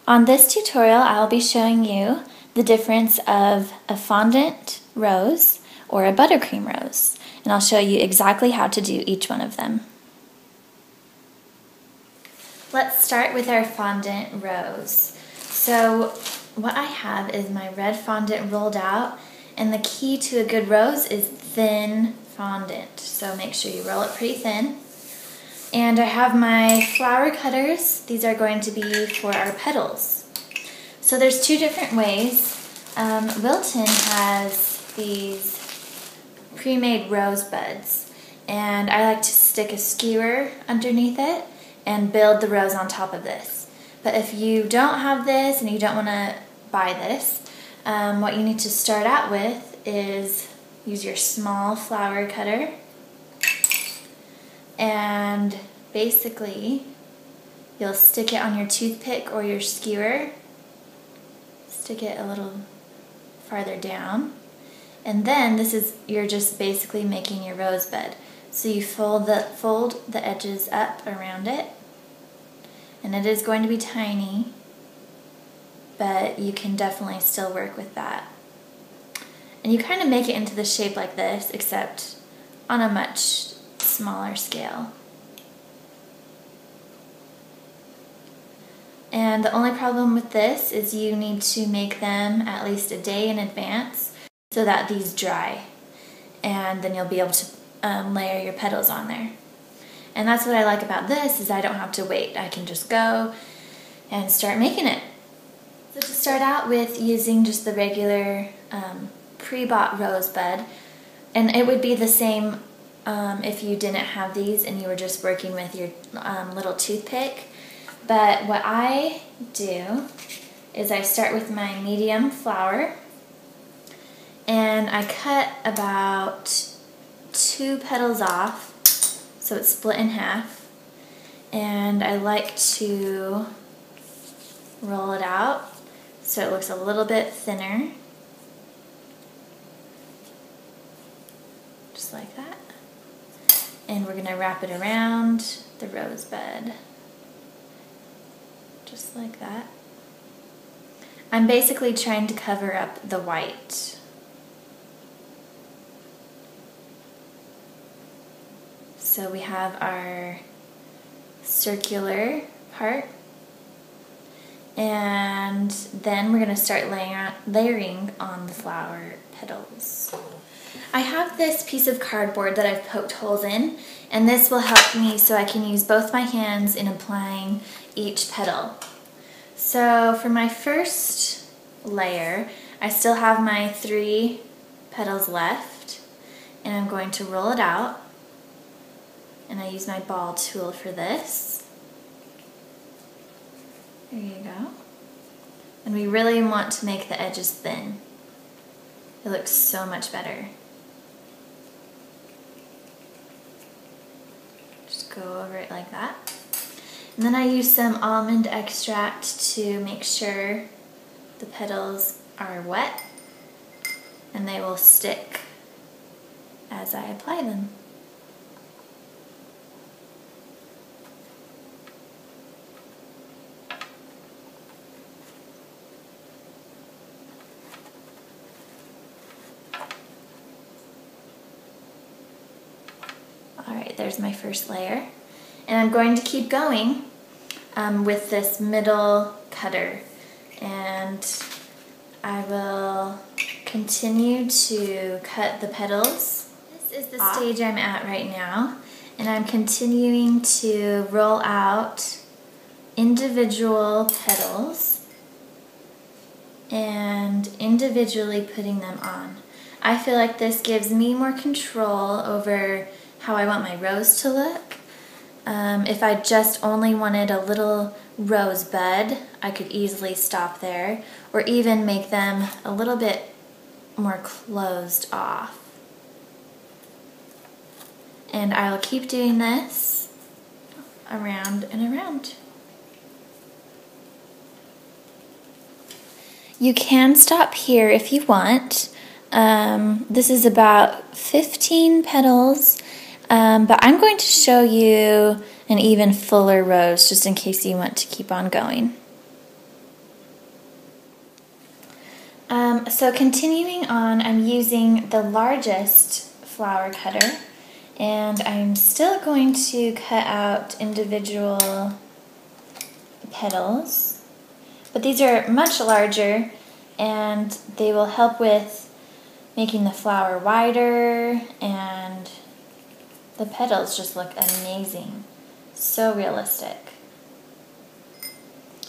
On this tutorial, I'll be showing you the difference of a fondant rose or a buttercream rose, and I'll show you exactly how to do each one of them. Let's start with our fondant rose. So what I have is my red fondant rolled out, and the key to a good rose is thin fondant. So make sure you roll it pretty thin. And I have my flower cutters. These are going to be for our petals. So there's two different ways. Wilton has these pre-made rose buds, and I like to stick a skewer underneath it and build the rose on top of this. But if you don't have this and you don't want to buy this, what you need to start out with is use your small flower cutter, and basically you'll stick it on your toothpick or your skewer, stick it a little farther down, and then you're just basically making your rose bud. So you fold the edges up around it, and it is going to be tiny, but you can definitely still work with that. And you kind of make it into the shape like this, except on a much smaller scale. And the only problem with this is you need to make them at least a day in advance so that these dry, and then you'll be able to layer your petals on there. And that's what I like about this, is I don't have to wait. I can just go and start making it. So to start out with, using just the regular pre-bought rose bud, and it would be the same if you didn't have these and you were just working with your little toothpick. But what I do is I start with my medium flower, and I cut about 2 petals off, so it's split in half, and I like to roll it out so it looks a little bit thinner, just like that. And we're going to wrap it around the rose bud, just like that. I'm basically trying to cover up the white. So we have our circular part, and then we're going to start layering on the flower petals. I have this piece of cardboard that I've poked holes in, and this will help me so I can use both my hands in applying each petal. So for my first layer, I still have my 3 petals left, and I'm going to roll it out, and I use my ball tool for this. There you go. And we really want to make the edges thin. It looks so much better. Just go over it like that. And then I use some almond extract to make sure the petals are wet and they will stick as I apply them. Alright, there's my first layer. And I'm going to keep going with this middle cutter, and I will continue to cut the petals. This is the stage I'm at right now, and I'm continuing to roll out individual petals and individually putting them on. I feel like this gives me more control over how I want my rose to look. If I just only wanted a little rose bud, I could easily stop there, or even make them a little bit more closed off. And I'll keep doing this around and around. You can stop here if you want. This is about 15 petals, but I'm going to show you an even fuller rose just in case you want to keep on going. So continuing on, I'm using the largest flower cutter, and I'm still going to cut out individual petals, but these are much larger and they will help with making the flower wider, and the petals just look amazing. So realistic.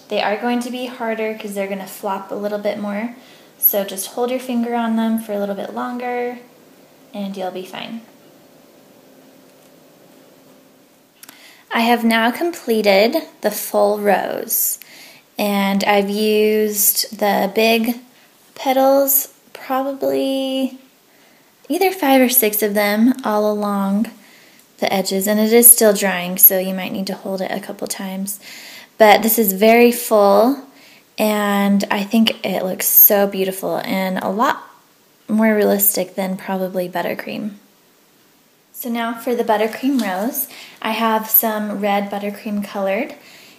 They are going to be harder because they're going to flop a little bit more, so just hold your finger on them for a little bit longer and you'll be fine. I have now completed the full rose, and I've used the big petals, probably either 5 or 6 of them all along the edges, and it is still drying, so you might need to hold it a couple times. But this is very full, and I think it looks so beautiful and a lot more realistic than probably buttercream. So now for the buttercream rose, I have some red buttercream colored,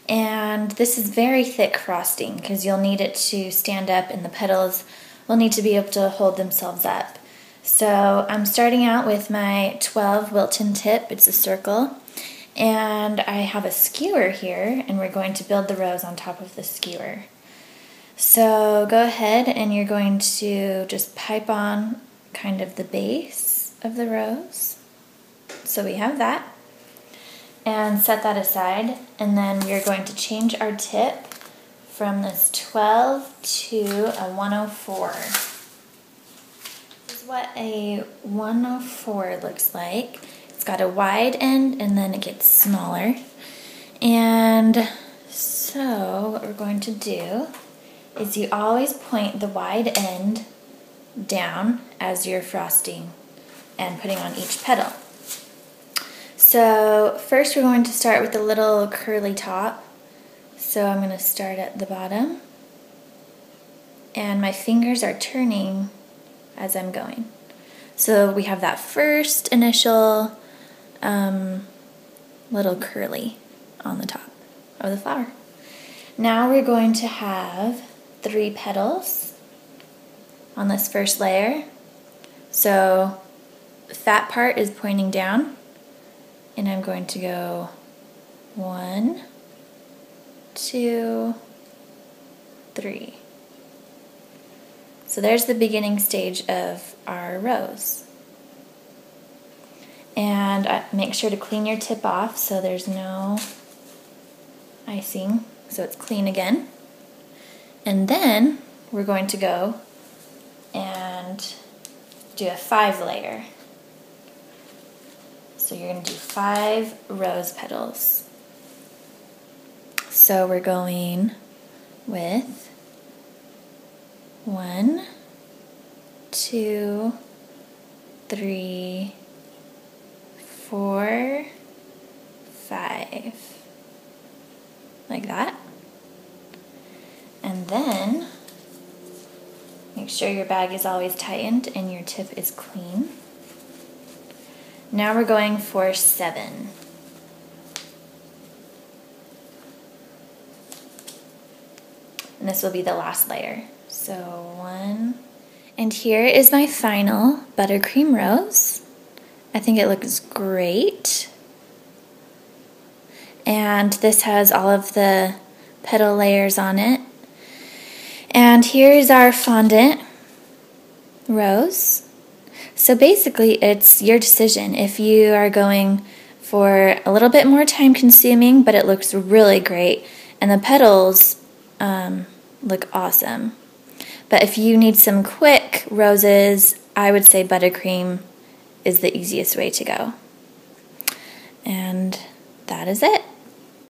and this is very thick frosting because you'll need it to stand up and the petals will need to be able to hold themselves up. So I'm starting out with my 12 Wilton tip, it's a circle, and I have a skewer here, and we're going to build the rose on top of the skewer. So go ahead and you're going to just pipe on kind of the base of the rose. So we have that, and set that aside, and then we're going to change our tip from this 12 to a 104. This is what a 104 looks like. It's got a wide end and then it gets smaller. And so what we're going to do is you always point the wide end down as you're frosting and putting on each petal. So first we're going to start with the little curly top. So I'm going to start at the bottom, and my fingers are turning as I'm going. So we have that first initial little curly on the top of the flower. Now we're going to have 3 petals on this first layer. So the fat part is pointing down, and I'm going to go 1, 2, 3. So there's the beginning stage of our rose. And make sure to clean your tip off so there's no icing, so it's clean again. And then we're going to go and do a 5 layer. So you're going to do 5 rose petals. So we're going with 1, 2, 3, 4, 5. Like that. And then make sure your bag is always tightened and your tip is clean. Now we're going for 7. And this will be the last layer. So 1. And here is my final buttercream rose. I think it looks great. And this has all of the petal layers on it. And here's our fondant rose. So basically it's your decision. If you are going for a little bit more time consuming, but it looks really great, and the petals look awesome. But if you need some quick roses, I would say buttercream is the easiest way to go. And that is it.